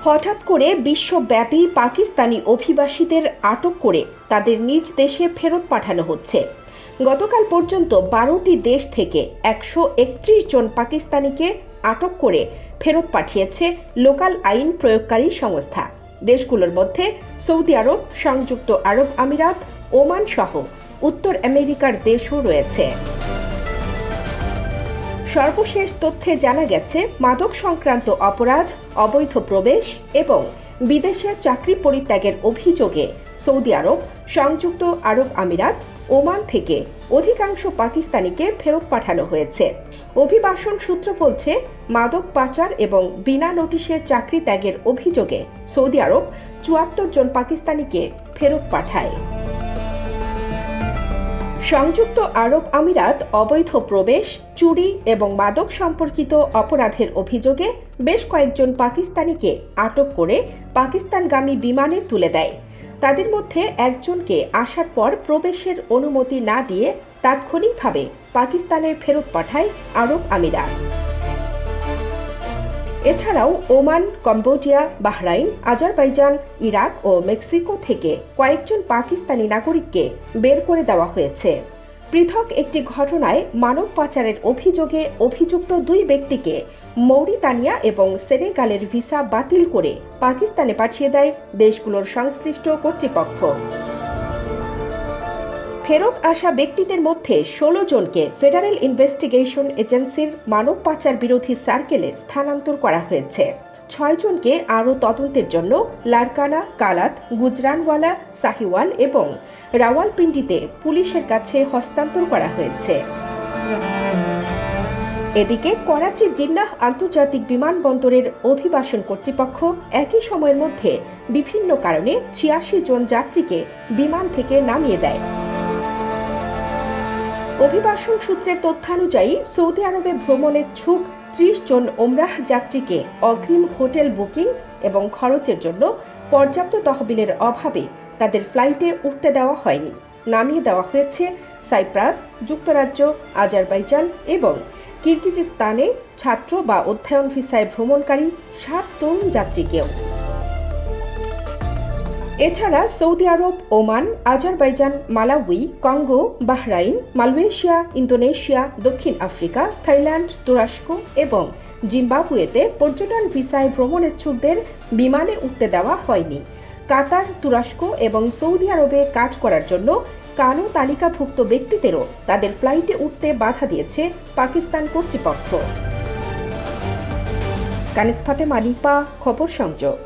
হঠাৎ করে বিশ্বব্যাপী পাকিস্তানি অভিবাসীদের আটক করে তাদের নিজ দেশে ফেরত পাঠানো হচ্ছে। গতকাল পর্যন্ত 12টি দেশ থেকে 131 জন পাকিস্তানিকে আটক করে ফেরত পাঠিয়েছে লোকাল আইন প্রয়োগকারী সংস্থা। দেশগুলোর মধ্যে সৌদি আরব, সংযুক্ত আরব আমিরাত, ওমান সহ উত্তর আমেরিকার দেশও রয়েছে। সর্বশেষ তথ্যে জানা গেছে, মাদক সংক্রান্ত অপরাধ, অবৈধ প্রবেশ এবং বিদেশে চাকরি পরিত্যাগের অভিযোগে সৌদি আরব, সংযুক্ত আরব আমিরাত, ওমান থেকে অধিকাংশ পাকিস্তানিকে ফেরত পাঠানো হয়েছে। অভিবাসন সূত্র বলছে, মাদক পাচার এবং বিনা নোটিশে চাকরি ত্যাগের অভিযোগে সৌদি আরব 74 জন পাকিস্তানিকে ফেরত পাঠায়। সংযুক্ত আরব আমিরাত অবৈধ প্রবেশ, চুরি এবং মাদক সম্পর্কিত অপরাধের অভিযোগে বেশ কয়েকজন পাকিস্তানিকে আটক করে পাকিস্তানগামী বিমানে তুলে দেয়। তাদের মধ্যে একজনকে আসার পর প্রবেশের অনুমতি না দিয়ে তাৎক্ষণিকভাবে পাকিস্তানে ফেরত পাঠায় আরব আমিরাত। এছাড়াও Oman, Cambodia, Bahrain, Azerbaijan, Iraq ও মেক্সিকো থেকে কয়েকজন পাকিস্তানি নাগরিককে বের করে দেওয়া হয়েছে। পৃথক একটি ঘটনায় মানব পাচারের অভিযোগে অভিযুক্ত 2 ব্যক্তিকে মৌরিতানিয়া এবং সেনেগালের ভিসা বাতিল করে পাকিস্তানে পাঠিয়ে দেয় দেশগুলোর সংশ্লিষ্ট কর্তৃপক্ষ। ফেরত আসা ব্যক্তিদের মধ্যে 16 জনকে ফেডারেল ইনভেস্টিগেশন এজেন্সির মানব পাচার বিরোধী সার্কেলে স্থানান্তর করা হয়েছে। 6 জনকে আরও তদন্তের জন্য লারকানা, কালাত, গুজরানওয়ালা, সাহিওয়াল এবং রাওয়ালপিন্ডিতে পুলিশের কাছে হস্তান্তর করা হয়েছে। এদিকে করাচির জিন্নাহ আন্তর্জাতিক বিমানবন্দরের অভিবাসন কর্তৃপক্ষ একই সময়ের মধ্যে বিভিন্ন কারণে 86 জন যাত্রীকে বিমান থেকে নামিয়ে দেয়। অভিবাসন সূত্রের তথ্যানুযায়ী সৌদি আরবে ভ্রমণের ছুক 30 জন ওমরাহ যাত্রীকে অগ্রিম হোটেল বুকিং এবং খরচের জন্য পর্যাপ্ত তহবিলের অভাবে তাদের ফ্লাইটে উঠতে দেওয়া হয়নি। নামিয়ে দেওয়া হয়েছে সাইপ্রাস, যুক্তরাজ্য, আজারবাইজান এবং কিরগিজস্তানে ছাত্র বা অধ্যয়ন ভিসায় ভ্রমণকারী 7 তরুণ যাত্রীকেও। এছাড়া সৌদি আরব, Oman, Azerbaijan, Malawi, Congo, Bahrain, Malaysia, Indonesia, দক্ষিণ আফ্রিকা, থাইল্যান্ড, তুরস্ক এবং জিম্বাবুয়েতে পর্যটন ভিসায় ভ্রমণেচ্ছুকদের বিমানে উঠতে দেওয়া হয়নি। কাতার, তুরস্ক এবং সৌদি আরবে কাজ করার জন্য কালো তালিকাভুক্ত ব্যক্তিদেরও তাদের ফ্লাইটে উঠতে বাধা দিয়েছে পাকিস্তান কর্তৃপক্ষ। কানিজ ফাতেমা, খবর সংযোগ।